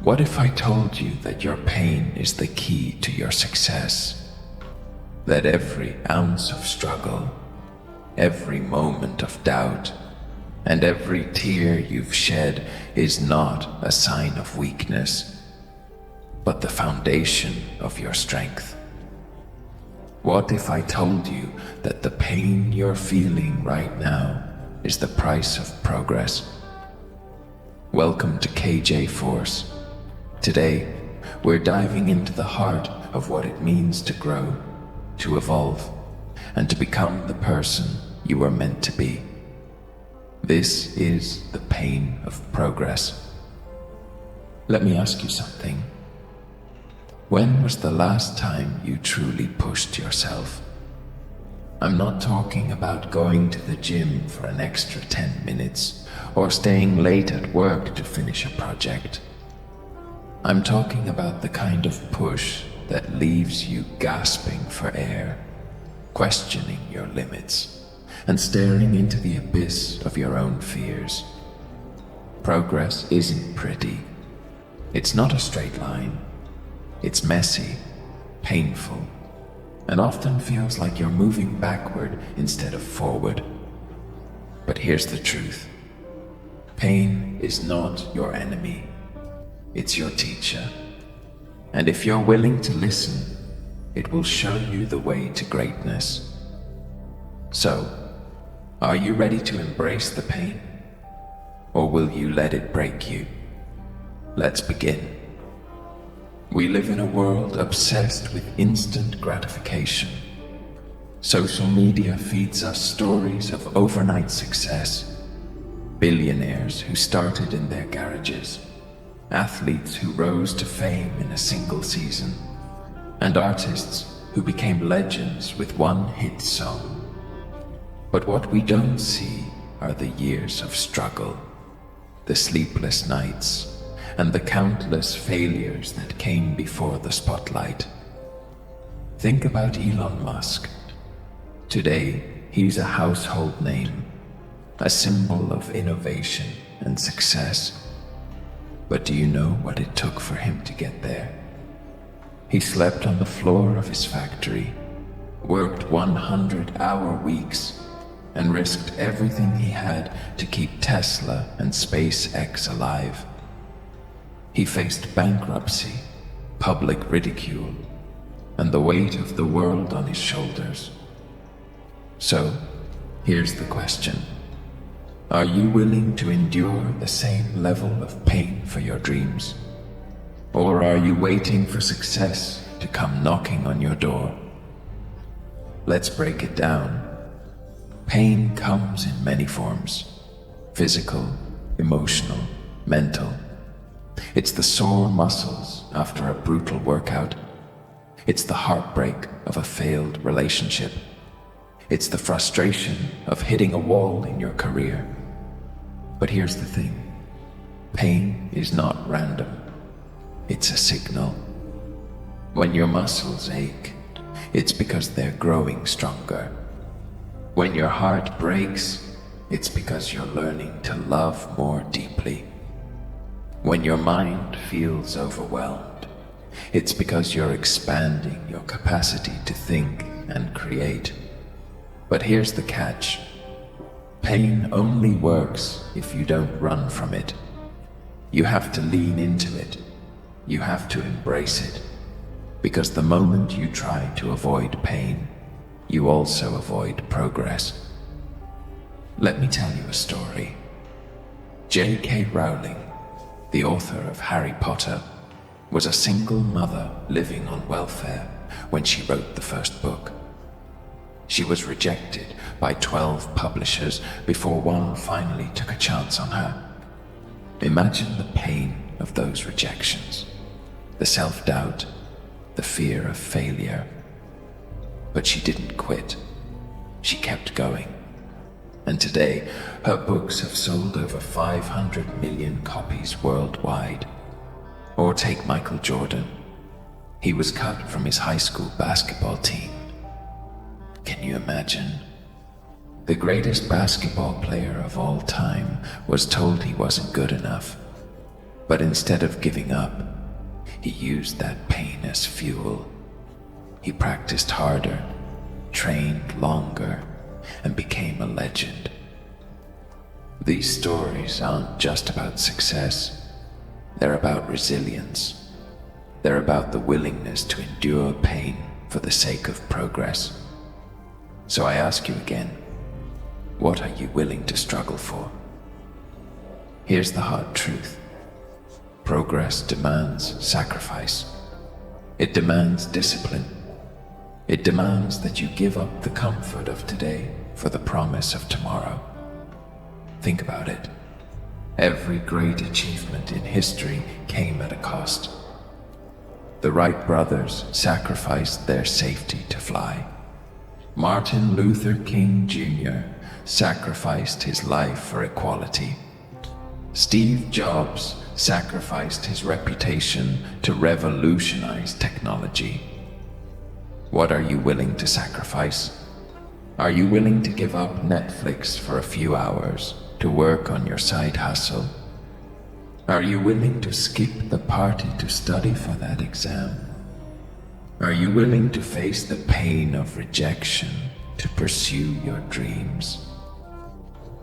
What if I told you that your pain is the key to your success? That every ounce of struggle, every moment of doubt, and every tear you've shed is not a sign of weakness, but the foundation of your strength? What if I told you that the pain you're feeling right now is the price of progress? Welcome to KJ Force. Today, we're diving into the heart of what it means to grow, to evolve, and to become the person you were meant to be. This is the pain of progress. Let me ask you something. When was the last time you truly pushed yourself? I'm not talking about going to the gym for an extra 10 minutes or staying late at work to finish a project. I'm talking about the kind of push that leaves you gasping for air, questioning your limits, and staring into the abyss of your own fears. Progress isn't pretty. It's not a straight line. It's messy, painful, and often feels like you're moving backward instead of forward. But here's the truth. Pain is not your enemy. It's your teacher. And if you're willing to listen, it will show you the way to greatness. So, are you ready to embrace the pain? Or will you let it break you? Let's begin. We live in a world obsessed with instant gratification. Social media feeds us stories of overnight success, billionaires who started in their garages, athletes who rose to fame in a single season, and artists who became legends with one hit song. But what we don't see are the years of struggle, the sleepless nights, and the countless failures that came before the spotlight. Think about Elon Musk. Today, he's a household name, a symbol of innovation and success. But do you know what it took for him to get there? He slept on the floor of his factory, worked 100-hour weeks, and risked everything he had to keep Tesla and SpaceX alive. He faced bankruptcy, public ridicule, and the weight of the world on his shoulders. So, here's the question. Are you willing to endure the same level of pain for your dreams? Or are you waiting for success to come knocking on your door? Let's break it down. Pain comes in many forms: physical, emotional, mental. It's the sore muscles after a brutal workout. It's the heartbreak of a failed relationship. It's the frustration of hitting a wall in your career. But here's the thing. Pain is not random. It's a signal. When your muscles ache, it's because they're growing stronger. When your heart breaks, it's because you're learning to love more deeply. When your mind feels overwhelmed, it's because you're expanding your capacity to think and create. But here's the catch. Pain only works if you don't run from it. You have to lean into it. You have to embrace it. Because the moment you try to avoid pain, you also avoid progress. Let me tell you a story. J.K. Rowling, the author of Harry Potter, was a single mother living on welfare when she wrote the first book. She was rejected by 12 publishers before one finally took a chance on her. Imagine the pain of those rejections, the self-doubt, the fear of failure. But she didn't quit. She kept going. And today, her books have sold over 500 million copies worldwide. Or take Michael Jordan. He was cut from his high school basketball team. Can you imagine? The greatest basketball player of all time was told he wasn't good enough. But instead of giving up, he used that pain as fuel. He practiced harder, trained longer, and became a legend. These stories aren't just about success. They're about resilience. They're about the willingness to endure pain for the sake of progress. So I ask you again, what are you willing to struggle for? Here's the hard truth. Progress demands sacrifice. It demands discipline. It demands that you give up the comfort of today for the promise of tomorrow. Think about it. Every great achievement in history came at a cost. The Wright brothers sacrificed their safety to fly. Martin Luther King Jr. sacrificed his life for equality. Steve Jobs sacrificed his reputation to revolutionize technology. What are you willing to sacrifice? Are you willing to give up Netflix for a few hours to work on your side hustle? Are you willing to skip the party to study for that exam? Are you willing to face the pain of rejection to pursue your dreams?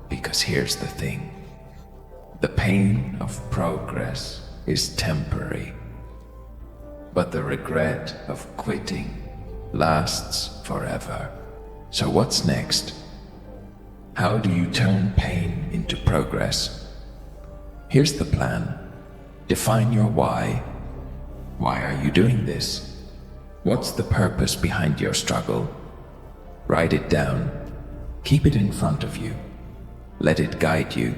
Because here's the thing. The pain of progress is temporary, but the regret of quitting lasts forever. So what's next? How do you turn pain into progress? Here's the plan. Define your why. Why are you doing this? What's the purpose behind your struggle? Write it down. Keep it in front of you. Let it guide you.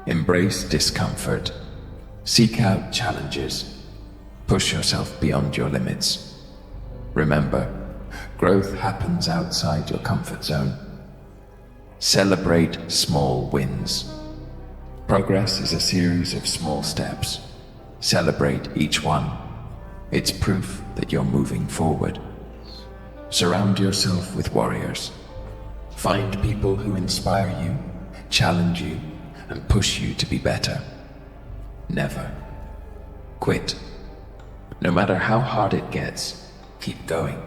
Embrace discomfort. Seek out challenges. Push yourself beyond your limits. Remember, growth happens outside your comfort zone. Celebrate small wins. Progress is a series of small steps. Celebrate each one. It's proof that you're moving forward. Surround yourself with warriors. Find people who inspire you, challenge you, and push you to be better. Never quit. No matter how hard it gets, keep going.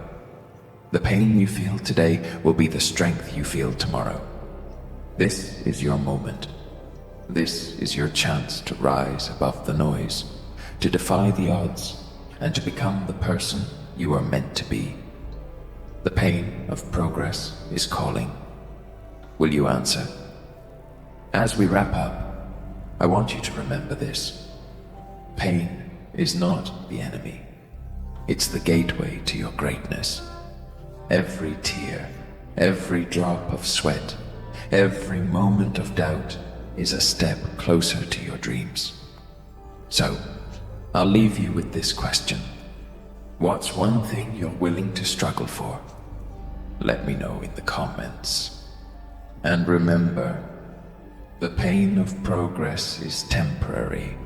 The pain you feel today will be the strength you feel tomorrow. This is your moment. This is your chance to rise above the noise, to defy the odds, and to become the person you are meant to be. The pain of progress is calling. Will you answer? As we wrap up, I want you to remember this. Pain is not the enemy. It's the gateway to your greatness. Every tear, every drop of sweat, every moment of doubt is a step closer to your dreams. So, I'll leave you with this question. What's one thing you're willing to struggle for? Let me know in the comments. And remember, the pain of progress is temporary,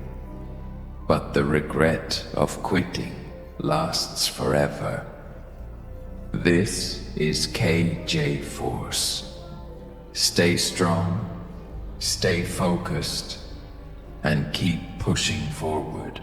but the regret of quitting lasts forever. This is KJ Force. Stay strong, stay focused, and keep pushing forward.